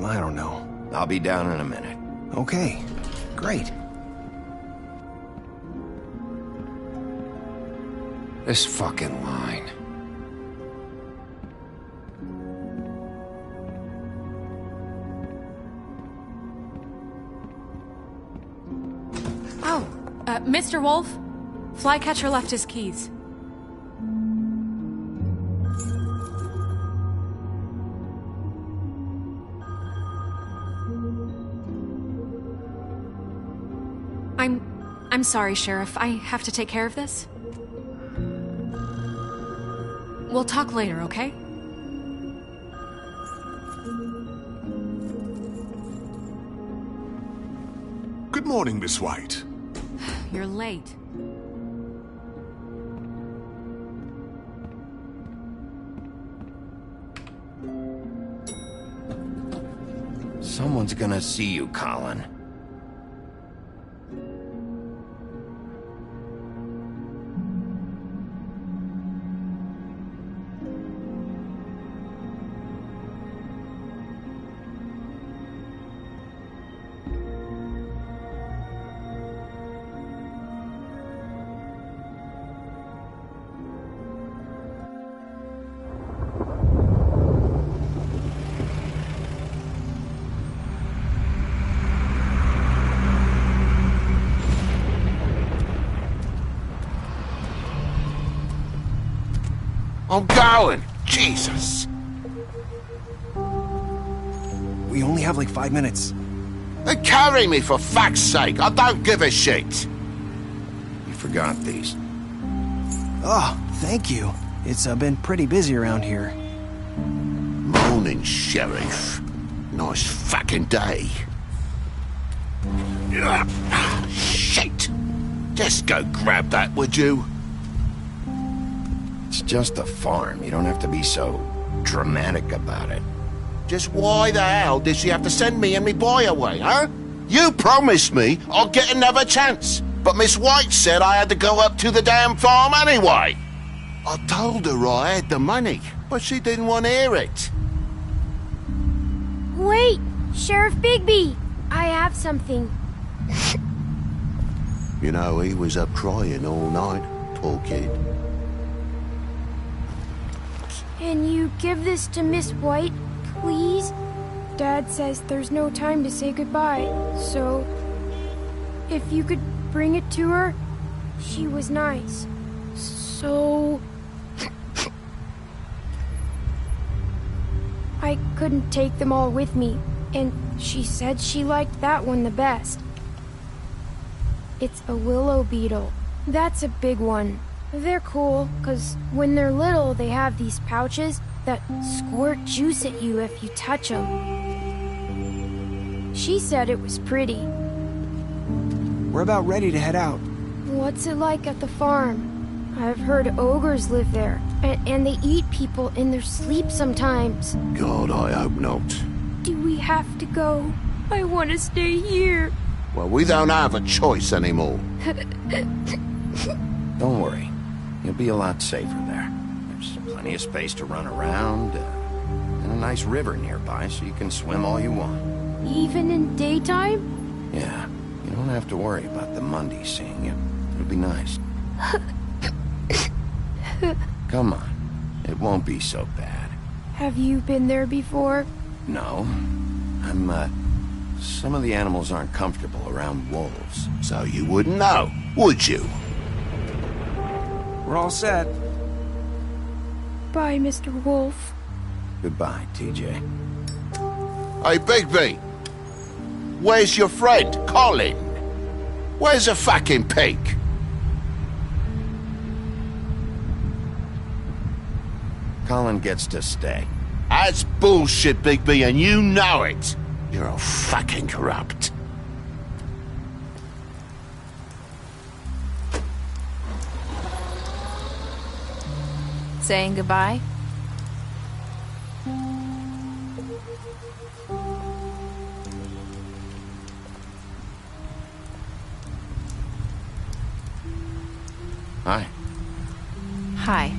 I don't know. I'll be down in a minute. Okay, great. This fucking line. Oh, Mr. Wolf, Flycatcher left his keys. I'm sorry, Sheriff. I have to take care of this. We'll talk later, okay? Good morning, Miss White. You're late. Someone's gonna see you, Colin. I'm going. Jesus. We only have like 5 minutes. Then carry me for fuck's sake. I don't give a shit. You forgot these. Oh, thank you. It's been pretty busy around here. Morning, Sheriff. Nice fucking day. Shit. Just go grab that, would you? It's just a farm. You don't have to be so dramatic about it. Just why the hell did she have to send me and me boy away, huh? You promised me I'll get another chance, but Miss White said I had to go up to the damn farm anyway. I told her I had the money, but she didn't want to hear it. Wait! Sheriff Bigby! I have something. You know, he was up crying all night, poor kid. Can you give this to Miss White, please? Dad says there's no time to say goodbye, so if you could bring it to her, she was nice. So I couldn't take them all with me, and she said she liked that one the best. It's a willow beetle. That's a big one. They're cool, 'cause when they're little, they have these pouches that squirt juice at you if you touch them. She said it was pretty. We're about ready to head out. What's it like at the farm? I've heard ogres live there, and they eat people in their sleep sometimes. God, I hope not. Do we have to go? I want to stay here. Well, we don't have a choice anymore. Don't worry. You'll be a lot safer there. There's plenty of space to run around, and a nice river nearby so you can swim all you want. Even in daytime? Yeah, you don't have to worry about the Mundy seeing you. It'll be nice. Come on. It won't be so bad. Have you been there before? No. Some of the animals aren't comfortable around wolves, so you wouldn't know, would you? We're all set. Bye, Mr. Wolf. Goodbye, TJ. Hey, Bigby! Where's your friend, Colin? Where's the fucking pig? Colin gets to stay. That's bullshit, Bigby, and you know it. You're all fucking corrupt. Saying goodbye? Hi. Hi.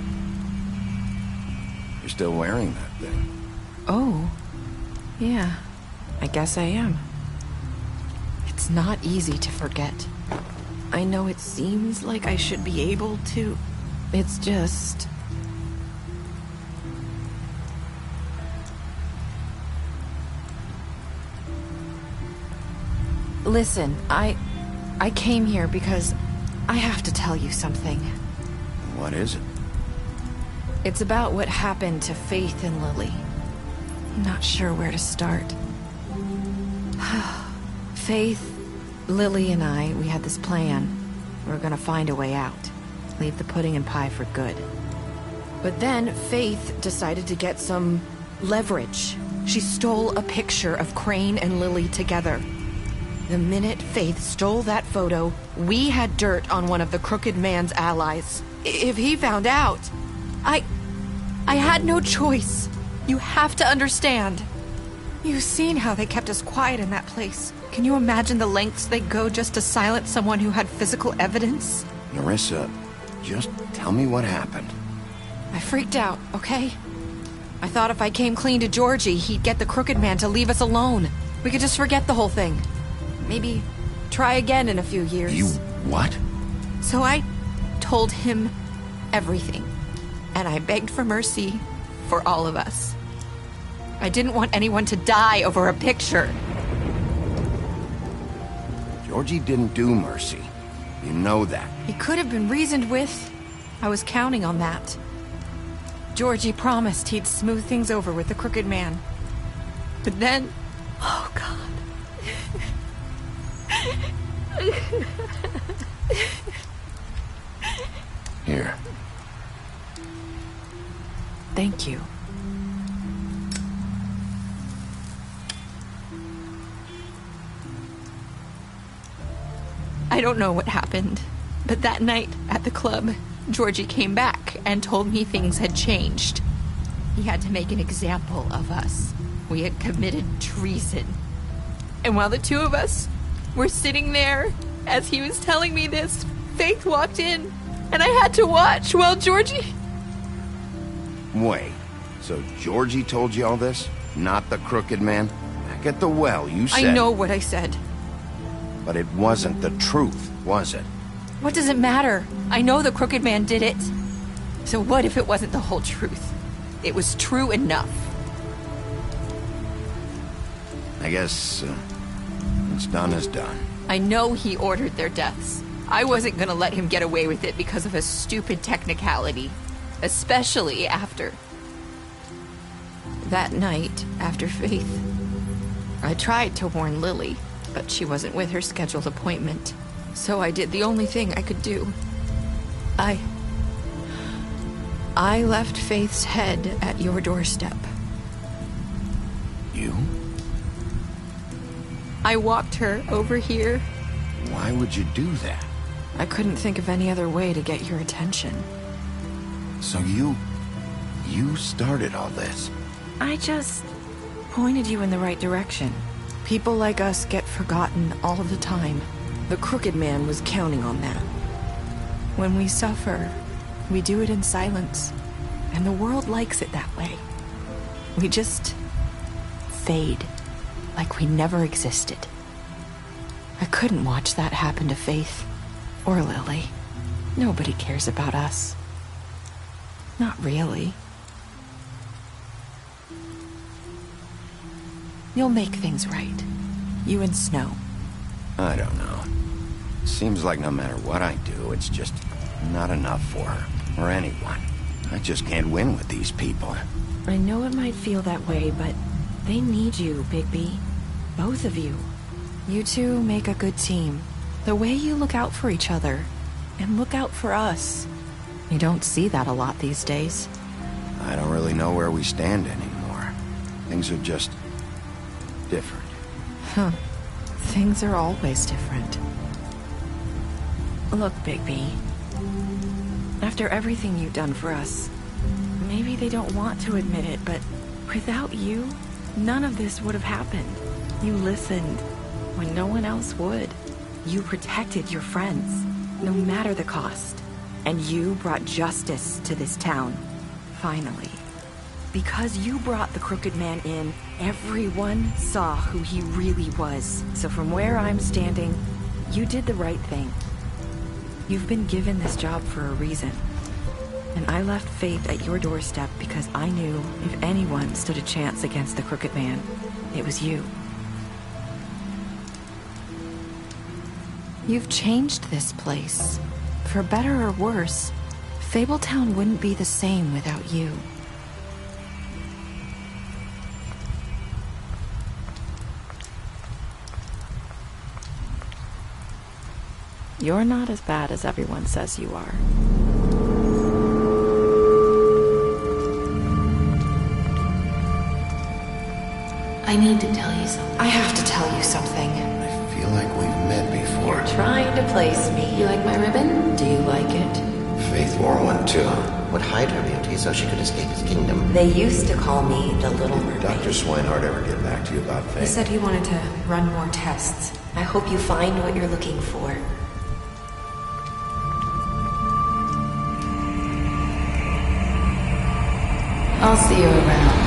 You're still wearing that thing. Oh. Yeah. I guess I am. It's not easy to forget. I know it seems like I should be able to. It's just... Listen, I came here because I have to tell you something. What is it? It's about what happened to Faith and Lily. I'm not sure where to start. Faith, Lily, and I, we had this plan. We were gonna find a way out. Leave the pudding and pie for good. But then Faith decided to get some leverage. She stole a picture of Crane and Lily together. The minute Faith stole that photo, we had dirt on one of the Crooked Man's allies. If he found out, I had no choice. You have to understand. You've seen how they kept us quiet in that place. Can you imagine the lengths they go just to silence someone who had physical evidence? Nerissa, just tell me what happened. I freaked out, okay? I thought if I came clean to Georgie, he'd get the Crooked Man to leave us alone. We could just forget the whole thing. Maybe try again in a few years. You what? So I told him everything. And I begged for mercy for all of us. I didn't want anyone to die over a picture. Georgie didn't do mercy. You know that. He could have been reasoned with. I was counting on that. Georgie promised he'd smooth things over with the Crooked Man. But then... Oh, God. Here. Thank you. I don't know what happened, but that night at the club, Georgie came back and told me things had changed. He had to make an example of us. We had committed treason. And while the two of us were sitting there, as he was telling me this, Faith walked in, and I had to watch while Georgie... Wait, so Georgie told you all this? Not the Crooked Man? Back at the well, you said... I know what I said. But it wasn't the truth, was it? What does it matter? I know the Crooked Man did it. So what if it wasn't the whole truth? It was true enough. I guess, what's done is done. I know he ordered their deaths. I wasn't gonna let him get away with it because of a stupid technicality. Especially after... that night, after Faith. I tried to warn Lily, but she wasn't with her scheduled appointment. So I did the only thing I could do. I left Faith's head at your doorstep. You? I walked her over here. Why would you do that? I couldn't think of any other way to get your attention. So you started all this? I just pointed you in the right direction. People like us get forgotten all the time. The Crooked Man was counting on that. When we suffer, we do it in silence, and the world likes it that way. We just fade, like we never existed. I couldn't watch that happen to Faith, or Lily. Nobody cares about us. Not really. You'll make things right. You and Snow. I don't know. Seems like no matter what I do, it's just not enough for her, or anyone. I just can't win with these people. I know it might feel that way, but they need you, Bigby. Both of you. You two make a good team. The way you look out for each other, and look out for us. You don't see that a lot these days. I don't really know where we stand anymore. Things are just... different. Huh. Things are always different. Look, Bigby. After everything you've done for us, maybe they don't want to admit it, but without you, none of this would have happened. You listened when no one else would. You protected your friends, no matter the cost. And you brought justice to this town, finally. Because you brought the Crooked Man in, everyone saw who he really was. So from where I'm standing, you did the right thing. You've been given this job for a reason. And I left Faith at your doorstep because I knew if anyone stood a chance against the Crooked Man, it was you. You've changed this place. For better or worse, Fabletown wouldn't be the same without you. You're not as bad as everyone says you are. I need to tell you something. I have to tell you something. I feel like we've met before. You're trying to place me. You like my ribbon? Do you like it? Faith wore one too. Would hide her beauty so she could escape his kingdom. They used to call me the Little Mermaid. Did Dr. Swinehart ever get back to you about Faith? He said he wanted to run more tests. I hope you find what you're looking for. I'll see you around.